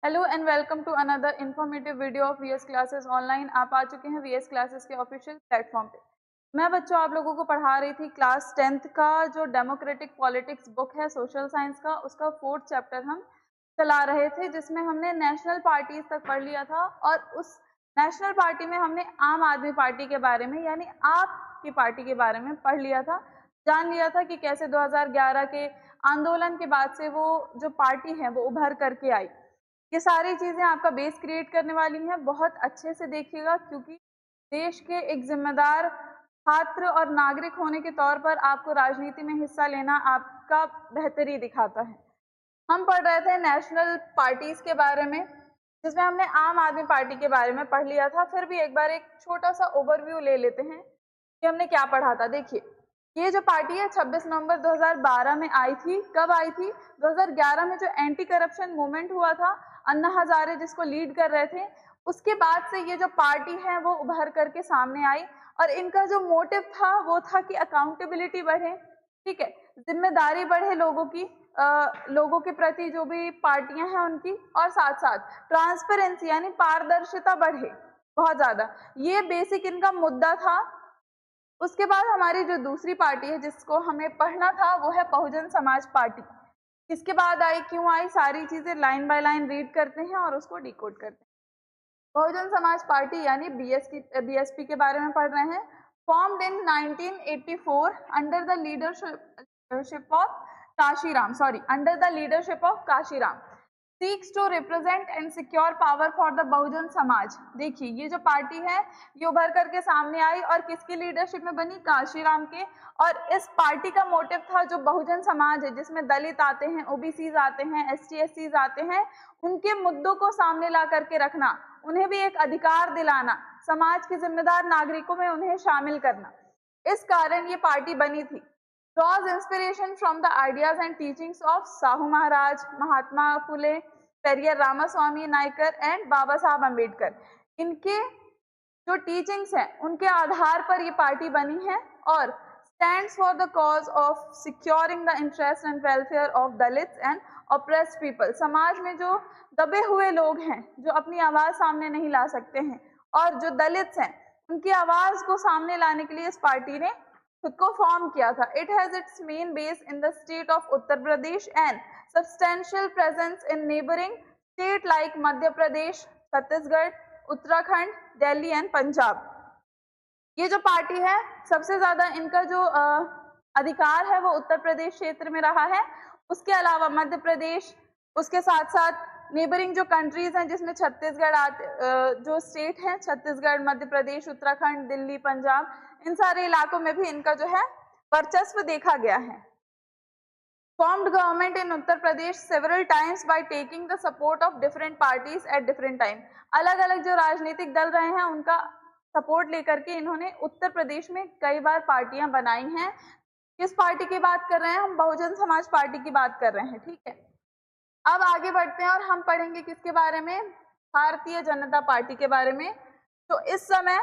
Hello and welcome to another informative video of VS classes online. आप आ चुके हैं वीएस क्लासेस के ऑफिशियल प्लेटफॉर्म पे। मैं बच्चों आप लोगों को पढ़ा रही थी क्लास 10th का जो डेमोक्रेटिक पॉलिटिक्स बुक है सोशल साइंस का, उसका 4th चैप्टर हम चला रहे थे, जिसमें हमने नेशनल पार्टीज तक पढ़ लिया था। और उस नेशनल पार्टी में हमने आम आदमी पार्टी के बारे में यानी आपकी पार्टी के बारे में पढ़ लिया था, जान लिया था कि कैसे 2011 के आंदोलन के बाद से वो जो पार्टी है वो उभर करके आई। ये सारी चीज़ें आपका बेस क्रिएट करने वाली हैं, बहुत अच्छे से देखिएगा, क्योंकि देश के एक जिम्मेदार छात्र और नागरिक होने के तौर पर आपको राजनीति में हिस्सा लेना आपका बेहतरी दिखाता है। हम पढ़ रहे थे नेशनल पार्टीज के बारे में, जिसमें हमने आम आदमी पार्टी के बारे में पढ़ लिया था। फिर भी एक बार एक छोटा सा ओवरव्यू ले लेते हैं कि हमने क्या पढ़ा था। देखिए, ये जो पार्टी है 26 नवंबर 2012 में आई थी। कब आई थी? 2011 में जो एंटी करप्शन मूवमेंट हुआ था, अन्ना हजारे जिसको लीड कर रहे थे, उसके बाद से ये जो पार्टी है वो उभर करके सामने आई। और इनका जो मोटिव था वो था कि अकाउंटेबिलिटी बढ़े, ठीक है, जिम्मेदारी बढ़े लोगों की, लोगों के प्रति जो भी पार्टियां हैं उनकी, और साथ साथ ट्रांसपेरेंसी यानी पारदर्शिता बढ़े बहुत ज्यादा। ये बेसिक इनका मुद्दा था। उसके बाद हमारी जो दूसरी पार्टी है जिसको हमें पढ़ना था वो है बहुजन समाज पार्टी। किसके बाद आई, क्यों आई, सारी चीजें लाइन बाय लाइन रीड करते हैं और उसको डिकोड करते हैं। बहुजन समाज पार्टी यानी बीएसपी के बारे में पढ़ रहे हैं। Formed in 1984 under the leadership of Kashiram, seeks to represent and secure power for the Bahujan Samaj. देखिए, ये जो पार्टी है ये उभर करके सामने आई और किसकी लीडरशिप में बनी? काशीराम के। और इस पार्टी का मोटिव था जो बहुजन समाज है, जिसमें दलित आते हैं, ओबीसीज आते हैं, एसटी-एससीज आते हैं, उनके मुद्दों को सामने ला करके रखना, उन्हें भी एक अधिकार दिलाना, समाज के जिम्मेदार नागरिकों में उन्हें शामिल करना। इस कारण ये पार्टी बनी थी। draws inspiration from the ideas and teachings of Sahu Maharaj, Mahatma Phule, Periyar Ramasamy Naicker and Baba Saheb Ambedkar. इनके जो टीचिंग्स हैं उनके आधार पर ये पार्टी बनी है और stands for the cause of securing the interest and welfare of Dalits and oppressed people। समाज में जो दबे हुए लोग हैं, जो अपनी आवाज सामने नहीं ला सकते हैं, और जो दलित्स हैं उनकी आवाज को सामने लाने के लिए इस पार्टी ने खुद को फॉर्म किया था। It has its main base in the state of Uttar Pradesh and substantial presence in neighbouring state like Madhya Pradesh, Chhattisgarh, Uttarakhand, Delhi and Punjab. ये जो पार्टी है सबसे ज्यादा इनका जो अधिकार है वो उत्तर प्रदेश क्षेत्र में रहा है। उसके अलावा मध्य प्रदेश, उसके साथ साथ नेबरिंग जो कंट्रीज हैं जिसमें छत्तीसगढ़ जो स्टेट है, छत्तीसगढ़, मध्य प्रदेश, उत्तराखंड, दिल्ली, पंजाब, इन सारे इलाकों में भी इनका जो है वर्चस्व देखा गया है। Formed government in Uttar Pradesh several times by taking the support of different parties at different time। अलग अलग जो राजनीतिक दल रहे हैं उनका सपोर्ट लेकर के इन्होंने उत्तर प्रदेश में कई बार पार्टियां बनाई हैं। किस पार्टी की बात कर रहे हैं हम? बहुजन समाज पार्टी की बात कर रहे हैं, ठीक है। अब आगे बढ़ते हैं और हम पढ़ेंगे किसके बारे में? भारतीय जनता पार्टी के बारे में। तो इस समय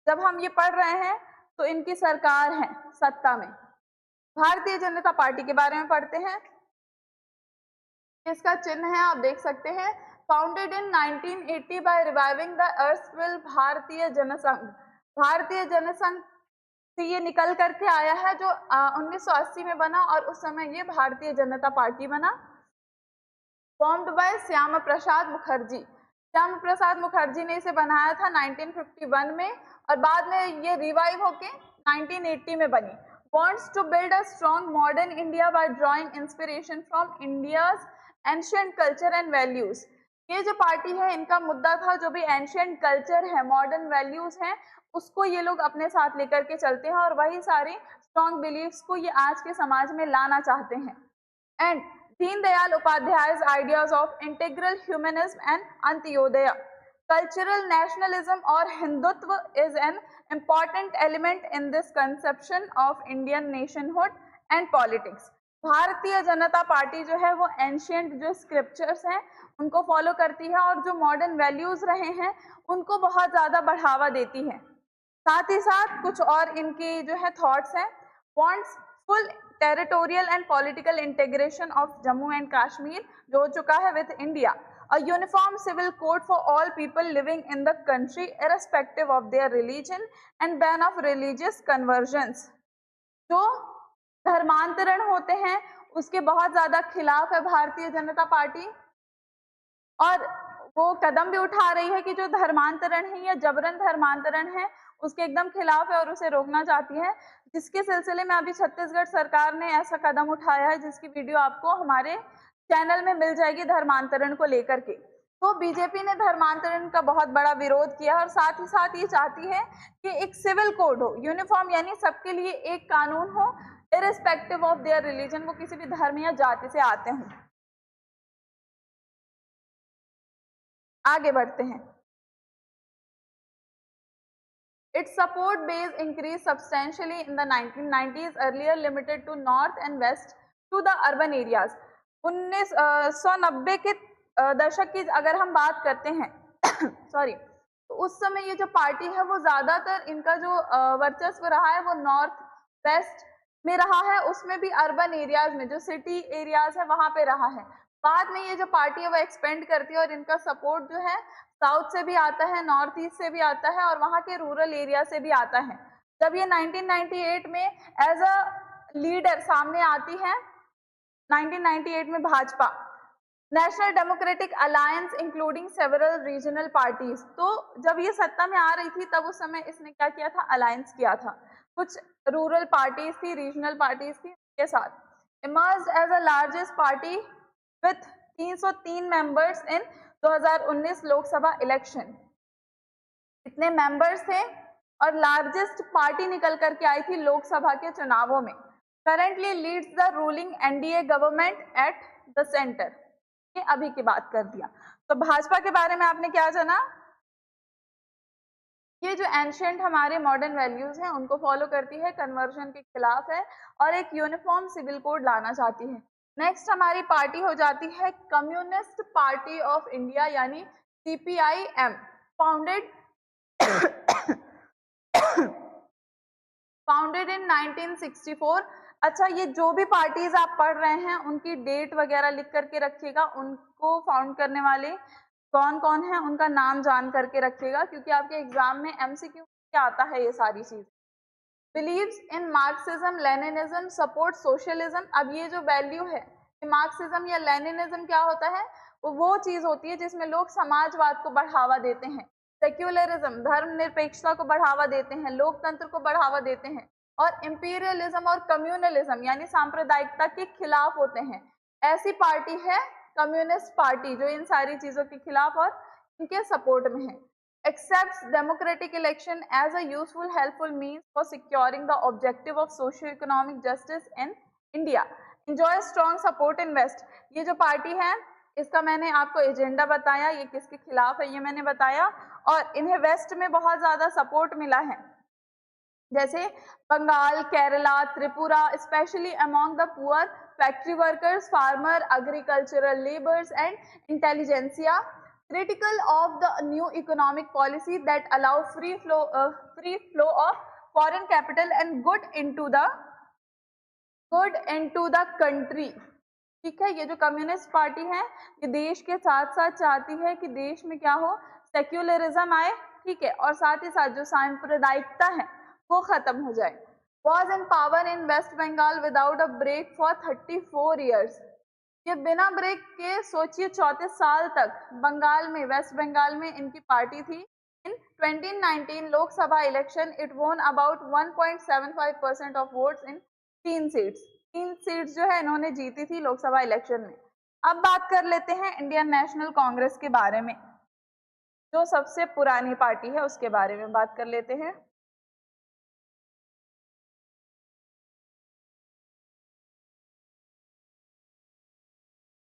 जब हम ये पढ़ रहे हैं तो इनकी सरकार है सत्ता में। भारतीय जनता पार्टी के बारे में पढ़ते हैं। इसका चिन्ह है, आप देख सकते हैं, founded in 1980 by reviving the erstwhile Bharatiya Jansangh. भारतीय जनसंघ से ये निकल करके आया है, जो 1980 में बना और उस समय ये भारतीय जनता पार्टी बना। Formed by Shyama Prasad Mukherjee. श्यामा प्रसाद मुखर्जी ने इसे बनाया था 1951 में और बाद में ये रिवाइव होके 1980 में बनी। Wants to build a strong modern India by drawing inspiration from India's ancient culture and values। ये जो पार्टी है इनका मुद्दा था जो भी एंशियंट कल्चर है, मॉडर्न वैल्यूज हैं, उसको ये लोग अपने साथ लेकर के चलते हैं और वही सारे स्ट्रॉन्ग बिलीफ्स को ये आज के समाज में लाना चाहते हैं। And Deendayal Upadhyay's ideas of integral humanism and Antyodaya, cultural nationalism और Hindutva is an important element in this conception of Indian nationhood and politics। Bharatiya Janata party जो है वो एंशियंट जो स्क्रिप्चर्स हैं उनको फॉलो करती है और जो मॉडर्न वैल्यूज रहे हैं उनको बहुत ज़्यादा बढ़ावा देती है। साथ ही साथ कुछ और इनके जो है थॉट्स हैं। Wants full territorial and political integration of Jammu and Kashmir, जो हो चुका है with India, a uniform civil code for all people living in the country irrespective of their religion and ban of religious conversions। जो धर्मांतरण होते हैं उसके बहुत ज्यादा खिलाफ है भारतीय जनता पार्टी, और वो कदम भी उठा रही है कि जो धर्मांतरण है या जबरन धर्मांतरण है उसके एकदम खिलाफ है और उसे रोकना चाहती है, जिसके सिलसिले में अभी छत्तीसगढ़ सरकार ने ऐसा कदम उठाया है जिसकी वीडियो आपको हमारे चैनल में मिल जाएगी धर्मांतरण को लेकर के। तो बीजेपी ने धर्मांतरण का बहुत बड़ा विरोध किया और साथ ही साथ ये चाहती है कि एक सिविल कोड हो, यूनिफॉर्म, यानी सबके लिए एक कानून हो इररिस्पेक्टिव ऑफ देयर रिलीजन, वो किसी भी धर्म या जाति से आते हों। आगे बढ़ते हैं। Its support base increased substantially in the 1990s, earlier limited to north and west to the urban areas। 1990 के दशक की अगर हम बात करते हैं सॉरी, तो उस समय ये जो पार्टी है वो ज्यादातर इनका जो वर्चस्व रहा है वो नॉर्थ वेस्ट में रहा है, उसमें भी अर्बन एरियाज में, जो सिटी एरियाज है वहां पे रहा है। बाद में ये जो पार्टी है वो एक्सपेंड करती है और इनका सपोर्ट जो है साउथ से भी आता है, नॉर्थ ईस्ट से भी आता है और वहां के रूरल एरिया से भी आता है। जब ये 1998 में एज अ लीडर सामने आती है, 1998 में Bhajpa, national democratic alliance including several regional parties, तो जब ये सत्ता में आ रही थी तब उस समय इसने क्या किया था, अलायंस किया था, कुछ रूरल पार्टीज थी, रीजनल पार्टीज थी के साथ। Emerged as a largest party with 303 members in 2019 Lok Sabha election. इतने मेंबर्स थे और लार्जेस्ट पार्टी निकल करके आई थी लोकसभा के चुनावों में। Currently leads the ruling NDA government at the centre. ये अभी की बात कर दिया। तो भाजपा के बारे में आपने क्या जाना, ये जो एंशिएंट हमारे मॉडर्न वैल्यूज हैं उनको फॉलो करती है, कन्वर्जन के खिलाफ है और एक यूनिफॉर्म सिविल कोड लाना चाहती है। नेक्स्ट हमारी पार्टी हो जाती है कम्युनिस्ट पार्टी ऑफ इंडिया यानी CPIM, फाउंडेड इन 1964। अच्छा, ये जो भी पार्टीज आप पढ़ रहे हैं उनकी डेट वगैरह लिख करके रखिएगा, उनको फाउंड करने वाले कौन कौन है उनका नाम जान करके रखिएगा, क्योंकि आपके एग्जाम में MCQ क्या आता है ये सारी चीज। Believes in Marxism Leninism support socialism. अब ये जो वैल्यू है कि मार्क्सिज्म या लेनिनिज्म क्या होता है, वो चीज होती है जिसमें लोग समाजवाद को बढ़ावा देते हैं, सेक्युलरिज्म धर्मनिरपेक्षता को बढ़ावा देते हैं, लोकतंत्र को बढ़ावा देते हैं, और इंपीरियलिज्म और कम्युनलिज्म यानी सांप्रदायिकता के खिलाफ होते हैं। ऐसी पार्टी है कम्युनिस्ट पार्टी जो इन सारी चीजों के खिलाफ और इनके सपोर्ट में है। accepts democratic election as a useful helpful means for securing the objective of socio-economic justice in India, enjoys strong support in West। ये जो पार्टी है इसका मैंने आपको एजेंडा बताया, ये किसके खिलाफ है ये मैंने बताया, और इन्हें वेस्ट में बहुत ज्यादा सपोर्ट मिला है, जैसे Bengal, Kerala, Tripura, especially among the poor, factory workers, farmer, agricultural labours and intelligentsia. Critical of the new economic policy that allow free flow of foreign capital and good into the country। ठीक है, ये जो कम्युनिस्ट पार्टी है ये देश के साथ साथ चाहती है कि देश में क्या हो, सेक्युलरिज्म आए, ठीक है, और साथ ही साथ जो सांप्रदायिकता है वो खत्म हो जाए। Was in power in West Bengal without a break for 34 years। ये बिना ब्रेक के सोचिए 34 साल तक बंगाल में, वेस्ट बंगाल में इनकी पार्टी थी। इन 2019 लोकसभा इलेक्शन इट वोन about 1.75% of votes in 3 seats जो है इन्होंने जीती थी लोकसभा इलेक्शन में। अब बात कर लेते हैं इंडियन नेशनल कांग्रेस के बारे में, जो सबसे पुरानी पार्टी है उसके बारे में बात कर लेते हैं।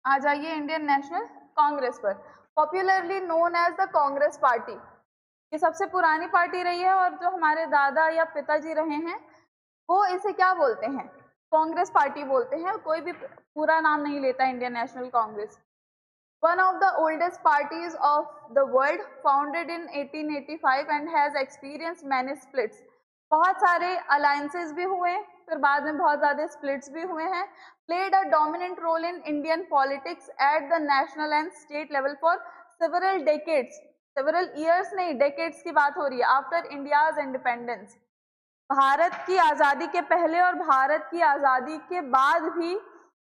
आ जाइए इंडियन नेशनल कांग्रेस पर, popularly known as the Congress party. ये सबसे पुरानी पार्टी रही है और जो हमारे दादा या पिताजी रहे हैं वो इसे क्या बोलते हैं, कांग्रेस पार्टी बोलते हैं, कोई भी पूरा नाम नहीं लेता Indian National Congress. One of the oldest parties of the world, founded in 1885 and has experience many splits. बहुत सारे अलायंसेस भी हुए फिर बाद में बहुत ज्यादा स्प्लिट्स भी हुए हैं। Played a dominant role in Indian politics at the national and state level for several decades, several years नहीं, डेकेड्स की बात हो रही है, आफ्टर इंडियाज इंडिपेंडेंस। भारत की आजादी के पहले और भारत की आजादी के बाद भी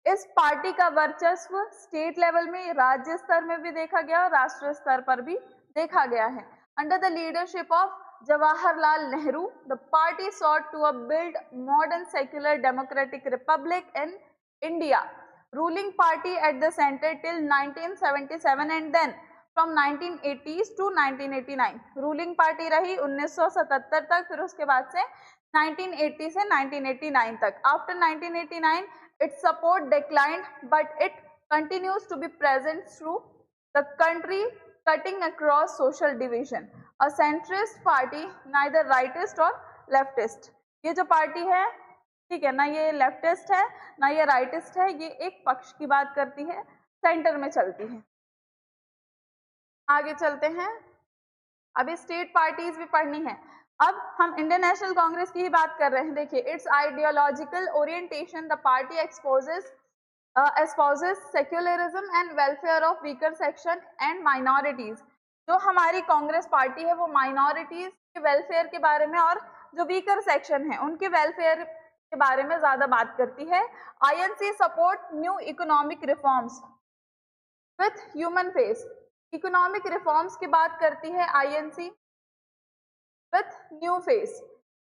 इस पार्टी का वर्चस्व स्टेट लेवल में, राज्य स्तर में भी देखा गया और राष्ट्रीय स्तर पर भी देखा गया है। Under the leadership of Jawaharlal Nehru, the party sought to build modern secular democratic republic in India. Ruling party at the center till 1977 and then from 1980s to 1989. Ruling party रही 1977 तक, फिर उसके बाद से 1980 से 1989 तक. After 1989, its support declined, but it continues to be present through the country, cutting across social division. A centrist party, neither rightist or leftist. ये जो पार्टी है, ठीक है ना, ये लेफ्टिस्ट है ना ये राइटिस्ट है, ये एक पक्ष की बात करती है, सेंटर में चलती है। आगे चलते हैं, अभी स्टेट पार्टीज भी पढ़नी है। अब हम इंडियन नेशनल कांग्रेस की ही बात कर रहे हैं। देखिए, it's ideological orientation, the party espouses secularism and welfare of weaker section and minorities. जो हमारी कांग्रेस पार्टी है वो माइनॉरिटीज के वेलफेयर के बारे में और जो वीकर सेक्शन है उनके वेलफेयर के बारे में ज्यादा बात करती है। INC support new economic reforms with human face. Economic reforms की बात करती है INC with new face.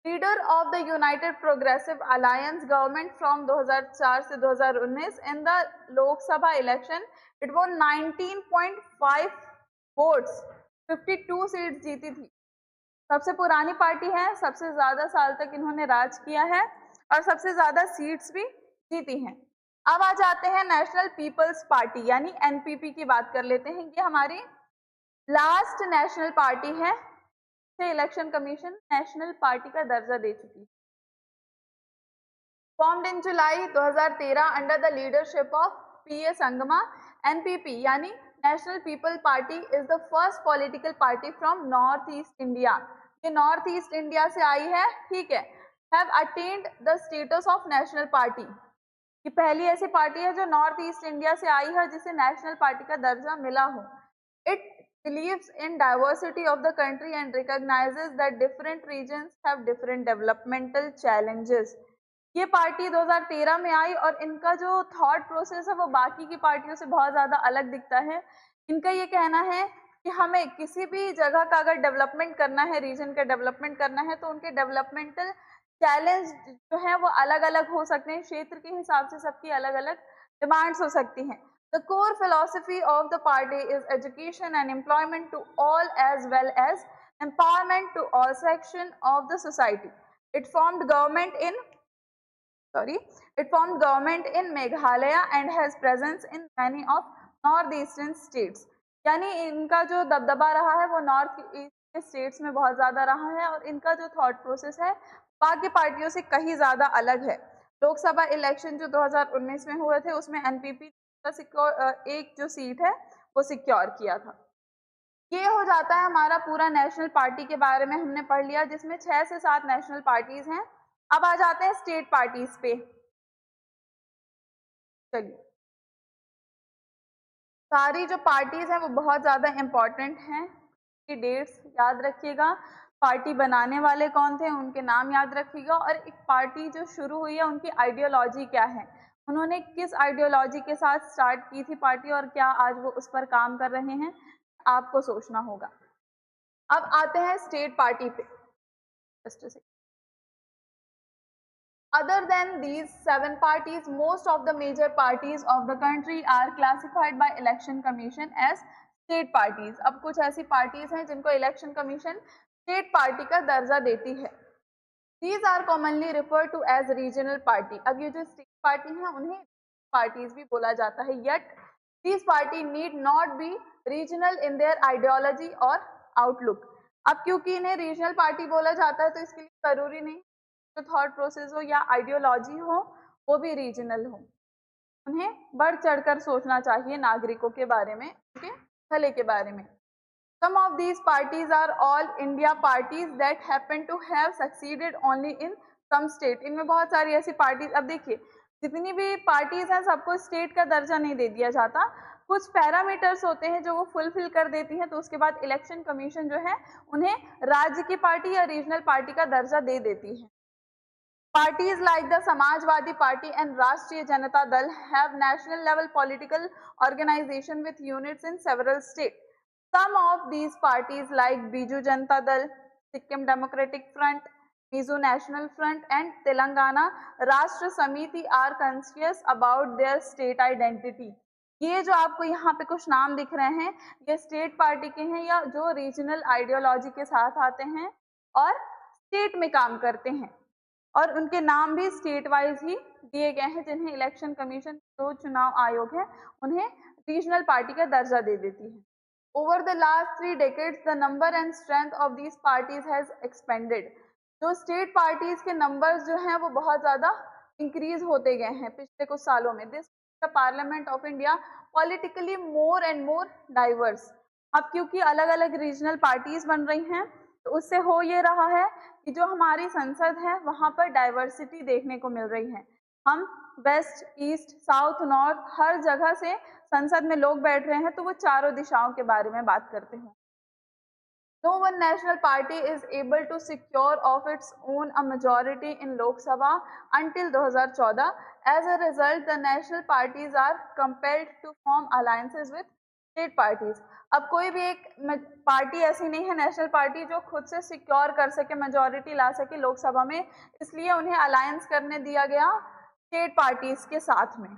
Leader of the United Progressive Alliance government from 2004 से 2019 in the Lok Sabha election it won 19.5 votes, 52 seats जीती थी। सबसे पुरानी पार्टी है, सबसे ज्यादा साल तक इन्होंने राज किया है और सबसे ज्यादा सीट्स भी जीती हैं। अब आ जाते हैं नेशनल पीपल्स पार्टी यानी एनपीपी की बात कर लेते हैं। ये हमारी लास्ट नेशनल पार्टी है, इलेक्शन कमीशन नेशनल पार्टी का दर्जा दे चुकी है। Formed in July 2013 under the leadership of P A Sangma, NPP यानी National People Party is the first political party from North East India. ये नॉर्थ ईस्ट इंडिया से आई है, ठीक है। Have attained the status of national party, ये पहली ऐसी पार्टी है जो नॉर्थ ईस्ट इंडिया से आई है जिसे नेशनल पार्टी का दर्जा मिला हो। It believes in diversity of the country and recognizes that different regions have different developmental challenges. ये पार्टी 2013 में आई और इनका जो थॉट प्रोसेस है वो बाकी की पार्टियों से बहुत ज़्यादा अलग दिखता है। इनका ये कहना है कि हमें किसी भी जगह का अगर डेवलपमेंट करना है, रीजन का डेवलपमेंट करना है, तो उनके डेवलपमेंटल चैलेंज जो हैं वो अलग अलग हो सकते हैं। क्षेत्र के हिसाब से सबकी अलग अलग डिमांड्स हो सकती हैं। The core philosophy of the party is education and employment to all as well as empowerment to all sections of the society. It formed government in Meghalaya and has presence in many of northeastern states. यानी इनका जो दबदबा रहा है वो north east के states में बहुत ज़्यादा रहा है और इनका जो थॉट प्रोसेस है बाकी पार्टियों से कहीं ज़्यादा अलग है। लोकसभा इलेक्शन जो 2019 में हुए थे उसमें एनपीपी एक जो सीट है वो सिक्योर किया था। ये हो जाता है हमारा पूरा नेशनल पार्टी के बारे में हमने पढ़ लिया, जिसमें 6 से 7 नेशनल पार्टीज हैं। अब आ जाते हैं स्टेट पार्टीज पे। चलिए, सारी जो पार्टीज हैं वो बहुत ज्यादा इंपॉर्टेंट हैं, की डेट्स याद रखिएगा, पार्टी बनाने वाले कौन थे उनके नाम याद रखिएगा, और एक पार्टी जो शुरू हुई है उनकी आइडियोलॉजी क्या है, उन्होंने किस आइडियोलॉजी के साथ स्टार्ट की थी पार्टी और क्या आज वो उस पर काम कर रहे हैं, आपको सोचना होगा। अब आते हैं स्टेट पार्टी पे। Other than these 7 parties, most of the major parties of the country are classified by Election Commission as state parties. अब कुछ ऐसी पार्टीज हैं जिनको इलेक्शन कमीशन स्टेट पार्टी का दर्जा देती है। These are commonly referred to as regional party. अब ये जो स्टेट पार्टी हैं उन्हें पार्टीज भी बोला जाता है। Yet these party need not be regional in their ideology or outlook. अब क्योंकि इन्हें रीजनल पार्टी बोला जाता है तो इसके लिए जरूरी नहीं जो थॉट प्रोसेस हो या आइडियोलॉजी हो वो भी रीजनल हो। उन्हें बढ़ चढ़कर सोचना चाहिए नागरिकों के बारे में, उनके भले के बारे में। Some of these parties are all India parties that happen to have succeeded only in some state, इनमें बहुत सारी ऐसी पार्टीज, अब देखिए जितनी भी पार्टीज हैं सबको स्टेट का दर्जा नहीं दे दिया जाता, कुछ पैरामीटर्स होते हैं जो वो फुलफिल कर देती हैं, तो उसके बाद इलेक्शन कमीशन जो है उन्हें राज्य की पार्टी या रीजनल पार्टी का दर्जा दे देती है। Parties like the Samajwadi Party and Rashtriya Janata Dal have national level political organization with units in several states. Some of these parties like Biju Janata Dal, Sikkim Democratic Front, Mizo National Front and Telangana Rashtra Samiti are conscious about their state identity. ये जो आपको यहाँ पे कुछ नाम दिख रहे हैं ये स्टेट पार्टी के हैं या जो रीजनल आइडियोलॉजी के साथ आते हैं और स्टेट में काम करते हैं, और उनके नाम भी स्टेट वाइज ही दिए गए हैं, जिन्हें इलेक्शन कमीशन जो चुनाव आयोग है उन्हें रीजनल पार्टी का दर्जा दे देती है। Over the last 3 decades the number and strength of these parties has expanded. जो स्टेट पार्टीज के नंबर्स जो हैं वो बहुत ज़्यादा इंक्रीज होते गए हैं पिछले कुछ सालों में। This the parliament of India politically more and more diverse. अब क्योंकि अलग अलग रीजनल पार्टीज बन रही हैं तो उससे हो ये रहा है कि जो हमारी संसद है वहाँ पर डाइवर्सिटी देखने को मिल रही है। हम वेस्ट, ईस्ट, साउथ, नॉर्थ हर जगह से संसद में लोग बैठ रहे हैं तो वो चारों दिशाओं के बारे में बात करते हैं। No one national party is able to secure of its own a majority in Lok Sabha until 2014. As a result, the national parties are compelled to form alliances with state parties. अब कोई भी एक party ऐसी नहीं है national party जो खुद से सिक्योर कर सके, मेजॉरिटी ला सके लोकसभा में, इसलिए उन्हें अलायंस करने दिया गया स्टेट पार्टीज के साथ में।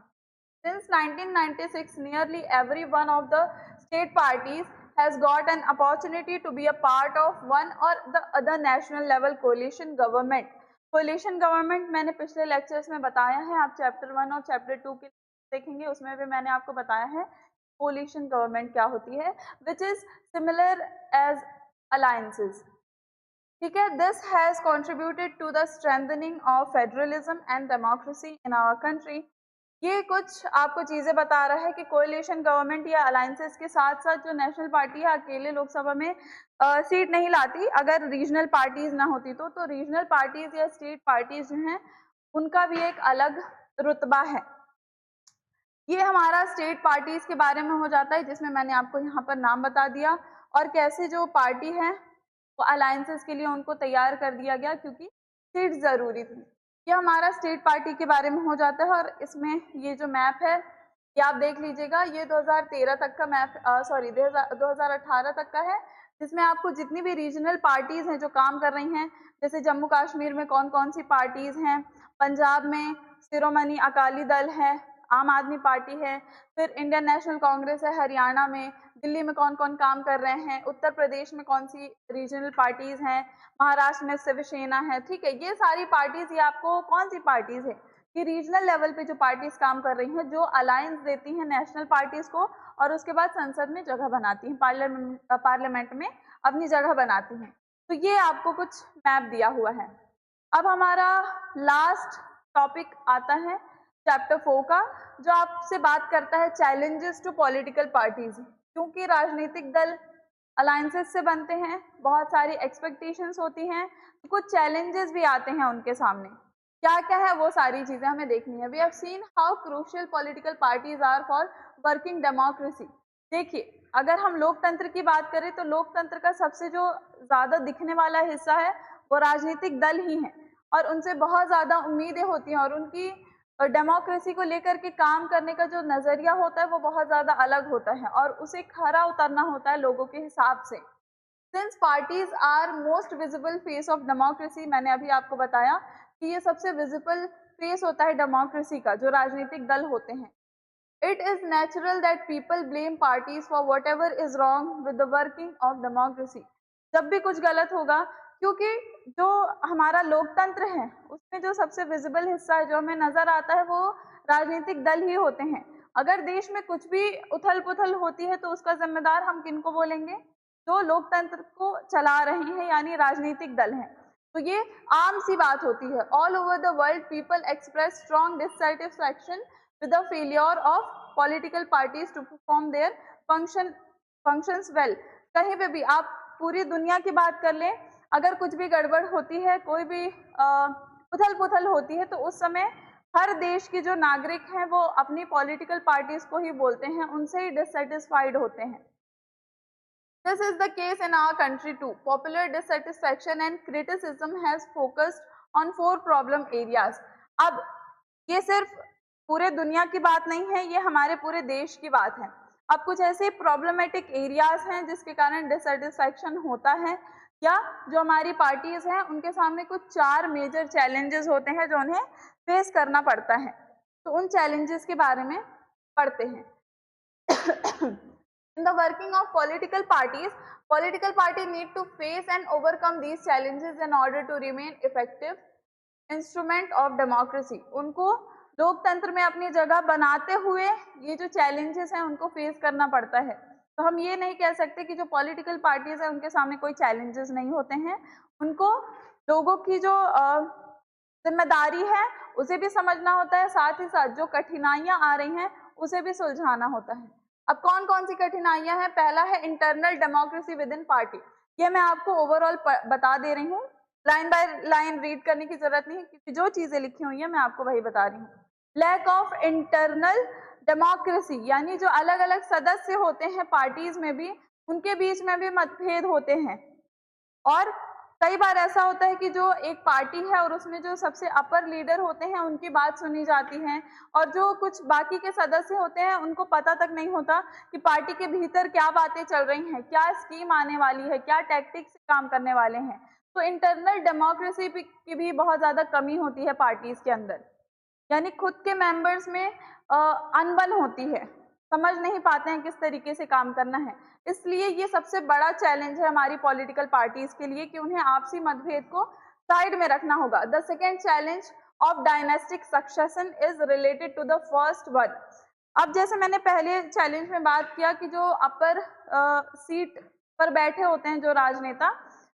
Since 1996 nearly every one of the state parties has got an opportunity to be a part of one or the other national level coalition government. coalition government मैंने पिछले लेक्चर्स में बताया है, आप चैप्टर 1 और चैप्टर 2 के देखेंगे, उसमें भी मैंने आपको बताया है कोलिशन गवर्नमेंट क्या होती है, which is similar as alliances. ठीक है, this has contributed to the strengthening of federalism and democracy in our country. ये कुछ आपको चीज़ें बता रहा है कि कोलिशन गवर्नमेंट या अलायंसेस के साथ साथ जो नेशनल पार्टी है अकेले लोकसभा में सीट नहीं लाती, अगर रीजनल पार्टीज ना होती तो रीजनल पार्टीज या स्टेट पार्टीज जो हैं उनका भी एक अलग रुतबा है। ये हमारा स्टेट पार्टीज के बारे में हो जाता है, जिसमें मैंने आपको यहाँ पर नाम बता दिया और कैसे जो पार्टी है वो अलायंसेस के लिए उनको तैयार कर दिया गया क्योंकि सीट ज़रूरी थी। ये हमारा स्टेट पार्टी के बारे में हो जाता है और इसमें ये जो मैप है ये आप देख लीजिएगा, ये 2013 तक का मैप, सॉरी 2018 तक का है, जिसमें आपको जितनी भी रीजनल पार्टीज हैं जो काम कर रही हैं, जैसे जम्मू कश्मीर में कौन कौन सी पार्टीज हैं, पंजाब में शिरोमणि अकाली दल है, आम आदमी पार्टी है, फिर इंडियन नेशनल कांग्रेस है हरियाणा में, दिल्ली में कौन कौन काम कर रहे हैं, उत्तर प्रदेश में कौन सी रीजनल पार्टीज हैं, महाराष्ट्र में शिवसेना है। ठीक है, ये सारी पार्टीज, ये आपको कौन सी पार्टीज है, ये रीजनल लेवल पे जो पार्टीज काम कर रही हैं, जो अलायंस देती हैं नेशनल पार्टीज को और उसके बाद संसद में जगह बनाती हैं, पार्लियामेंट में अपनी जगह बनाती हैं। तो ये आपको कुछ मैप दिया हुआ है। अब हमारा लास्ट टॉपिक आता है चैप्टर 4 का, जो आपसे बात करता है चैलेंजेस टू पॉलिटिकल पार्टीज। क्योंकि राजनीतिक दल अलायंसेस से बनते हैं, बहुत सारी एक्सपेक्टेशंस होती हैं, तो कुछ चैलेंजेस भी आते हैं उनके सामने। क्या क्या है वो सारी चीज़ें हमें देखनी है। We have seen how crucial political parties are for working democracy. देखिए, अगर हम लोकतंत्र की बात करें तो लोकतंत्र का सबसे जो ज़्यादा दिखने वाला हिस्सा है वो राजनीतिक दल ही हैं और उनसे बहुत ज़्यादा उम्मीदें होती हैं और उनकी डेमोक्रेसी को लेकर के काम करने का जो नज़रिया होता है वो बहुत ज़्यादा अलग होता है और उसे खरा उतरना होता है लोगों के हिसाब से। Since parties are most visible face of democracy, मैंने अभी आपको बताया कि ये सबसे विजिबल फेस होता है डेमोक्रेसी का, जो राजनीतिक दल होते हैं। It is natural that people blame parties for what ever is wrong with the working of democracy. जब भी कुछ गलत होगा, क्योंकि जो हमारा लोकतंत्र है उसमें जो सबसे विजिबल हिस्सा है जो हमें नज़र आता है वो राजनीतिक दल ही होते हैं। अगर देश में कुछ भी उथल पुथल होती है तो उसका जिम्मेदार हम किनको बोलेंगे? जो लोकतंत्र को चला रहे हैं यानी राजनीतिक दल हैं। तो ये आम सी बात होती है। All over the world people express strong dissatisfaction with the failure of political parties to perform their functions well. कहीं पे भी आप पूरी दुनिया की बात कर लें, अगर कुछ भी गड़बड़ होती है, कोई भी उथल पुथल होती है, तो उस समय हर देश के जो नागरिक हैं वो अपनी पॉलिटिकल पार्टीज को ही बोलते हैं, उनसे ही डिससेटिस्फाइड होते हैं। This is the case in our country too. Popular dissatisfaction and criticism has focused on 4 problem areas. अब ये सिर्फ पूरे दुनिया की बात नहीं है, ये हमारे पूरे देश की बात है। अब कुछ ऐसे प्रॉब्लमेटिक एरियाज हैं जिसके कारण डिससेटिस्फैक्शन होता है, या जो हमारी पार्टीज हैं उनके सामने कुछ 4 मेजर चैलेंजेस होते हैं जो उन्हें फेस करना पड़ता है। तो उन चैलेंजेस के बारे में पढ़ते हैं। In the working of political parties need to face and overcome these challenges in order to remain effective instrument of democracy. उनको लोकतंत्र में अपनी जगह बनाते हुए ये जो चैलेंजेस हैं उनको फेस करना पड़ता है। तो हम ये नहीं कह सकते कि जो पॉलिटिकल पार्टीज हैं उनके सामने कोई चैलेंजेस नहीं होते हैं, उनको लोगों की जो जिम्मेदारी है उसे भी समझना होता है, साथ ही साथ जो कठिनाइयां आ रही हैं उसे भी सुलझाना होता है। अब कौन कौन सी कठिनाइयां हैं? पहला है internal democracy with in party. ये मैं आपको ओवरऑल बता दे रही हूँ, लाइन बाय लाइन रीड करने की जरूरत नहीं है क्योंकि जो चीजें लिखी हुई है मैं आपको वही बता रही हूँ। लैक ऑफ इंटरनल डेमोक्रेसी, यानी जो अलग अलग सदस्य होते हैं पार्टीज में भी, उनके बीच में भी मतभेद होते हैं, और कई बार ऐसा होता है कि जो एक पार्टी है और उसमें जो सबसे अपर लीडर होते हैं उनकी बात सुनी जाती है, और जो कुछ बाकी के सदस्य होते हैं उनको पता तक नहीं होता कि पार्टी के भीतर क्या बातें चल रही हैं, क्या स्कीम आने वाली है, क्या टैक्टिक्स से काम करने वाले हैं। तो इंटरनल डेमोक्रेसी की भी बहुत ज्यादा कमी होती है पार्टीज के अंदर, यानी खुद के मेंबर्स में अनबन होती है, समझ नहीं पाते हैं किस तरीके से काम करना है। इसलिए ये सबसे बड़ा चैलेंज है हमारी पॉलिटिकल पार्टीज के लिए कि उन्हें आपसी मतभेद को साइड में रखना होगा। The second challenge of dynastic succession is related to the first one. अब जैसे मैंने पहले चैलेंज में बात किया कि जो अपर सीट पर बैठे होते हैं जो राजनेता,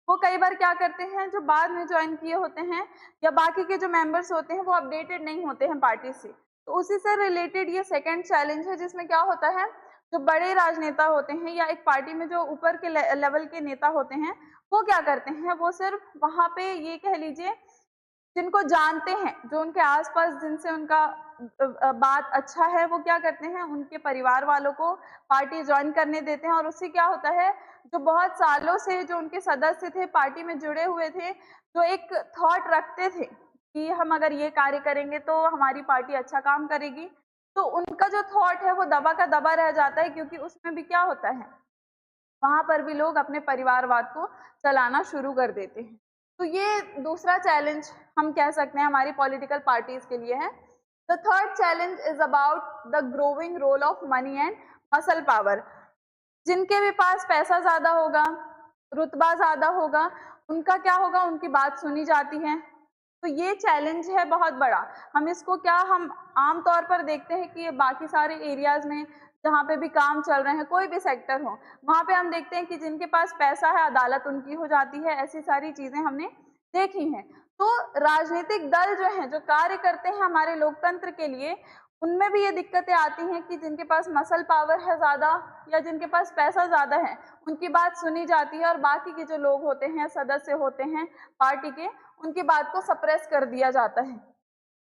वो कई बार क्या करते हैं, जो बाद में ज्वाइन किए होते हैं या बाकी के जो मेंबर्स होते हैं वो अपडेटेड नहीं होते हैं पार्टी से। तो उसी से रिलेटेड ये सेकंड चैलेंज है, जिसमें क्या होता है, जो बड़े राजनेता होते हैं या एक पार्टी में जो ऊपर के लेवल के नेता होते हैं वो क्या करते हैं, वो सिर्फ वहां पे ये कह लीजिए जिनको जानते हैं, जो उनके आसपास जिनसे उनका बात अच्छा है, वो क्या करते हैं, उनके परिवार वालों को पार्टी ज्वाइन करने देते हैं। और उससे क्या होता है, जो बहुत सालों से जो उनके सदस्य थे, पार्टी में जुड़े हुए थे, जो एक थॉट रखते थे कि हम अगर ये कार्य करेंगे तो हमारी पार्टी अच्छा काम करेगी, तो उनका जो थॉट है वो दबा का दबा रह जाता है, क्योंकि उसमें भी क्या होता है, वहां पर भी लोग अपने परिवारवाद को चलाना शुरू कर देते हैं। तो ये दूसरा चैलेंज हम कह सकते हैं हमारी पॉलिटिकल पार्टीज के लिए है। The third challenge is about the growing role of money and muscle power. जिनके भी पास पैसा ज्यादा होगा, रुतबा ज्यादा होगा, उनका क्या होगा, उनकी बात सुनी जाती है। तो ये चैलेंज है बहुत बड़ा। हम इसको क्या, हम आम तौर पर देखते हैं कि ये बाकी सारे एरियाज में जहाँ पे भी काम चल रहे हैं, कोई भी सेक्टर हो, वहाँ पे हम देखते हैं कि जिनके पास पैसा है अदालत उनकी हो जाती है, ऐसी सारी चीजें हमने देखी हैं। तो राजनीतिक दल जो हैं, जो कार्य करते हैं हमारे लोकतंत्र के लिए, उनमें भी ये दिक्कतें आती हैं कि जिनके पास मसल पावर है ज्यादा या जिनके पास पैसा ज्यादा है, उनकी बात सुनी जाती है, और बाकी के जो लोग होते हैं, सदस्य होते हैं पार्टी के, उनकी बात को सप्रेस कर दिया जाता है।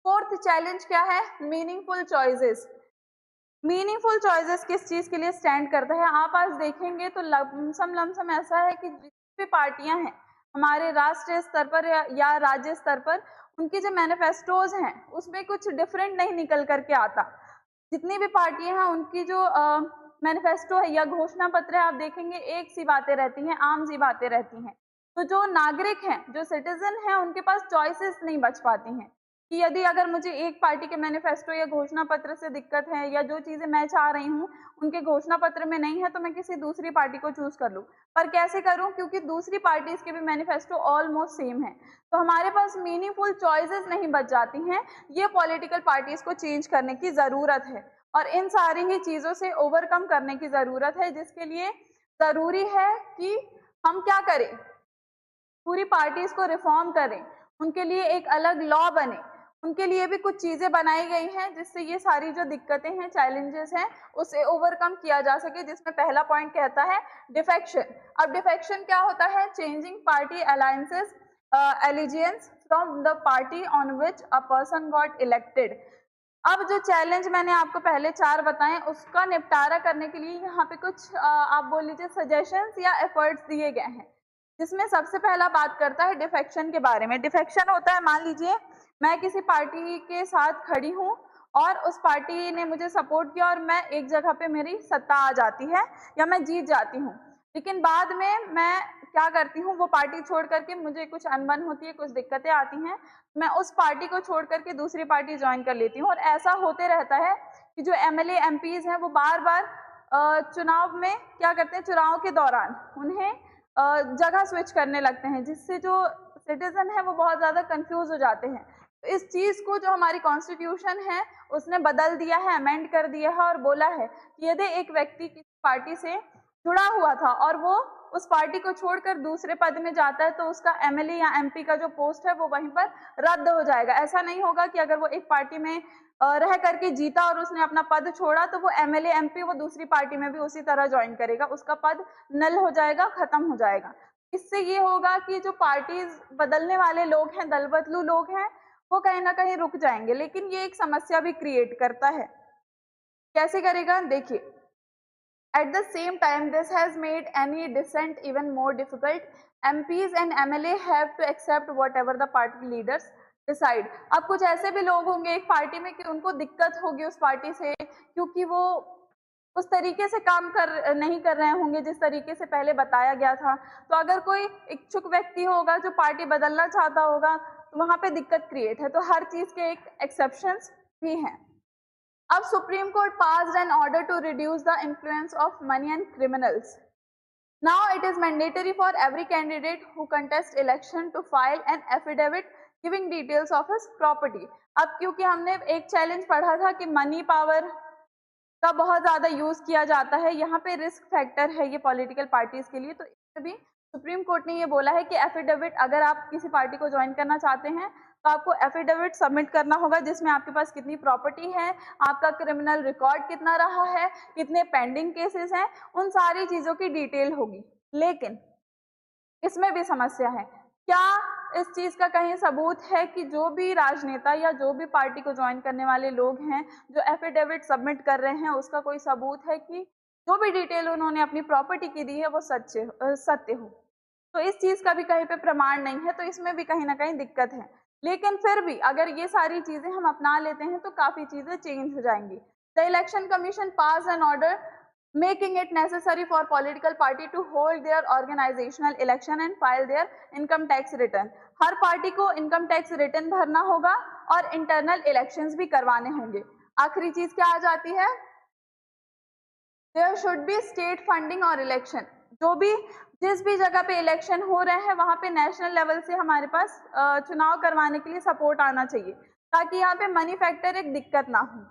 फोर्थ चैलेंज क्या है, मीनिंगफुल चॉइसेस। मीनिंगफुल चॉइसेस किस चीज के लिए स्टैंड करता है? आप आज देखेंगे तो लमसम ऐसा है कि जितनी भी पार्टियां हैं हमारे राष्ट्रीय स्तर पर या राज्य स्तर पर, उनकी जो मैनिफेस्टोज हैं उसमें कुछ डिफरेंट नहीं निकल करके आता। जितनी भी पार्टियां हैं उनकी जो मैनिफेस्टो है या घोषणा पत्र है, आप देखेंगे एक सी बातें रहती हैं, आम सी बातें रहती हैं। तो जो नागरिक हैं, जो सिटीजन हैं, उनके पास चॉइसेस नहीं बच पाती हैं कि यदि अगर मुझे एक पार्टी के मैनिफेस्टो या घोषणा पत्र से दिक्कत है, या जो चीजें मैं चाह रही हूँ उनके घोषणा पत्र में नहीं है, तो मैं किसी दूसरी पार्टी को चूज कर लूँ। पर कैसे करूँ, क्योंकि दूसरी पार्टीज के भी मैनिफेस्टो ऑलमोस्ट सेम है। तो हमारे पास मीनिंगफुल चॉइसेस नहीं बच जाती हैं। ये पॉलिटिकल पार्टीज को चेंज करने की जरूरत है, और इन सारी ही चीजों से ओवरकम करने की जरूरत है, जिसके लिए जरूरी है कि हम क्या करें, पूरी पार्टीज को रिफॉर्म करें, उनके लिए एक अलग लॉ बने, उनके लिए भी कुछ चीजें बनाई गई हैं जिससे ये सारी जो दिक्कतें हैं, चैलेंजेस हैं, उसे ओवरकम किया जा सके। जिसमें पहला पॉइंट कहता है डिफेक्शन। अब डिफेक्शन क्या होता है? Changing party alliances allegiance from the party on which a person got elected. अब जो चैलेंज मैंने आपको पहले 4 बताए उसका निपटारा करने के लिए यहाँ पे कुछ आप बोल लीजिए सजेशंस या एफर्ट्स दिए गए हैं, जिसमें सबसे पहला बात करता है डिफेक्शन के बारे में। डिफेक्शन होता है, मान लीजिए मैं किसी पार्टी के साथ खड़ी हूँ और उस पार्टी ने मुझे सपोर्ट किया और मैं एक जगह पे मेरी सत्ता आ जाती है या मैं जीत जाती हूँ, लेकिन बाद में मैं क्या करती हूँ, वो पार्टी छोड़ करके मुझे कुछ अनबन होती है, कुछ दिक्कतें आती हैं, मैं उस पार्टी को छोड़ करके दूसरी पार्टी ज्वाइन कर लेती हूँ। और ऐसा होते रहता है कि जो एमएलए एमपीज हैं वो बार बार चुनाव में क्या करते हैं, चुनाव के दौरान उन्हें जगह स्विच करने लगते हैं, जिससे जो सिटीजन है वो बहुत ज़्यादा कंफ्यूज हो जाते हैं। तो इस चीज़ को जो हमारी कॉन्स्टिट्यूशन है उसने बदल दिया है, अमेंड कर दिया है और बोला है कि यदि एक व्यक्ति किसी पार्टी से जुड़ा हुआ था और वो उस पार्टी को छोड़कर दूसरे पद में जाता है तो उसका एमएलए या एमपी का जो पोस्ट है वो वहीं पर रद्द हो जाएगा। ऐसा नहीं होगा कि अगर वो एक पार्टी में रह करके जीता और उसने अपना पद छोड़ा तो वो एमएलए एमपी वो दूसरी पार्टी में भी उसी तरह ज्वाइन करेगा, उसका पद नल हो जाएगा, खत्म हो जाएगा। इससे ये होगा कि जो पार्टीज बदलने वाले लोग हैं, दल बदलू लोग हैं, वो कहीं ना कहीं रुक जाएंगे, लेकिन ये एक समस्या भी क्रिएट करता है। कैसे करेगा, देखिए। At the same time, this has made any dissent even more difficult. MPs and MLA have to accept whatever the party leaders decide. अब कुछ ऐसे भी लोग होंगे एक पार्टी में कि उनको दिक्कत होगी उस पार्टी से, क्योंकि वो उस तरीके से काम नहीं कर रहे होंगे जिस तरीके से पहले बताया गया था। तो अगर कोई इच्छुक व्यक्ति होगा जो पार्टी बदलना चाहता होगा तो वहाँ पे दिक्कत क्रिएट है। तो हर चीज़ के एक एक्सेप्शंस भी हैं। अब Supreme Court passed an order to reduce the influence of money and criminals. Now it is mandatory for every candidate who contests election to file an affidavit giving details of his property. अब क्योंकि हमने एक challenge पढ़ा था कि money power का बहुत ज़्यादा यूज़ किया जाता है, यहाँ पे रिस्क फैक्टर है ये पॉलिटिकल पार्टीज के लिए, तो इसमें भी सुप्रीम कोर्ट ने ये बोला है कि एफिडेविट अगर आप किसी पार्टी को ज्वाइन करना चाहते हैं तो आपको एफिडेविट सबमिट करना होगा जिसमें आपके पास कितनी प्रॉपर्टी है, आपका क्रिमिनल रिकॉर्ड कितना रहा है, कितने पेंडिंग केसेस हैं, उन सारी चीज़ों की डिटेल होगी। लेकिन इसमें भी समस्या है। क्या इस चीज़ का कहीं सबूत है कि जो भी राजनेता या जो भी पार्टी को ज्वाइन करने वाले लोग हैं जो एफिडेविट सबमिट कर रहे हैं उसका कोई सबूत है कि जो भी डिटेल उन्होंने अपनी प्रॉपर्टी की दी है वो सत्य हो? तो इस चीज़ का भी कहीं पे प्रमाण नहीं है, तो इसमें भी कहीं ना कहीं दिक्कत है। लेकिन फिर भी अगर ये सारी चीज़ें हम अपना लेते हैं तो काफ़ी चीज़ें चेंज हो जाएंगी। The Election Commission pass an order making it necessary for political party to hold their organizational election and file their income tax return. Her party को इनकम टैक्स रिटर्न भरना होगा और इंटरनल इलेक्शंस भी करवाने होंगे। आखिरी चीज क्या आ जाती है, there should be state funding और इलेक्शन। जो भी जिस भी जगह पे इलेक्शन हो रहे हैं वहां पे नेशनल लेवल से हमारे पास चुनाव करवाने के लिए सपोर्ट आना चाहिए ताकि यहाँ पे मनी फैक्टर एक दिक्कत ना हो।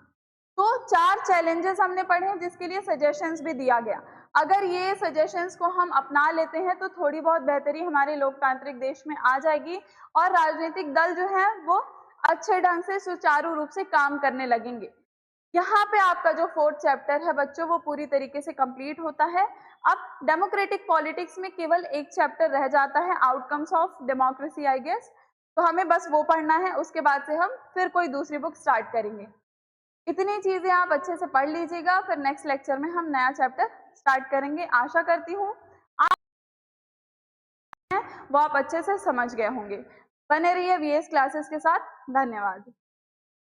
तो 4 चैलेंजेस हमने पढ़े हैं जिसके लिए सजेशंस भी दिया गया। अगर ये सजेशंस को हम अपना लेते हैं तो थोड़ी बहुत बेहतरी हमारे लोकतांत्रिक देश में आ जाएगी और राजनीतिक दल जो है वो अच्छे ढंग से सुचारू रूप से काम करने लगेंगे। यहाँ पे आपका जो 4th चैप्टर है बच्चों वो पूरी तरीके से कंप्लीट होता है। अब डेमोक्रेटिक पॉलिटिक्स में केवल एक चैप्टर रह जाता है, outcomes of democracy I guess. तो हमें बस वो पढ़ना है, उसके बाद से हम फिर कोई दूसरी बुक स्टार्ट करेंगे। इतनी चीजें आप अच्छे से पढ़ लीजिएगा, फिर नेक्स्ट लेक्चर में हम नया चैप्टर स्टार्ट करेंगे। आशा करती हूँ वो आप अच्छे से समझ गए होंगे। बने रहिए वीएस क्लासेस के साथ। धन्यवाद।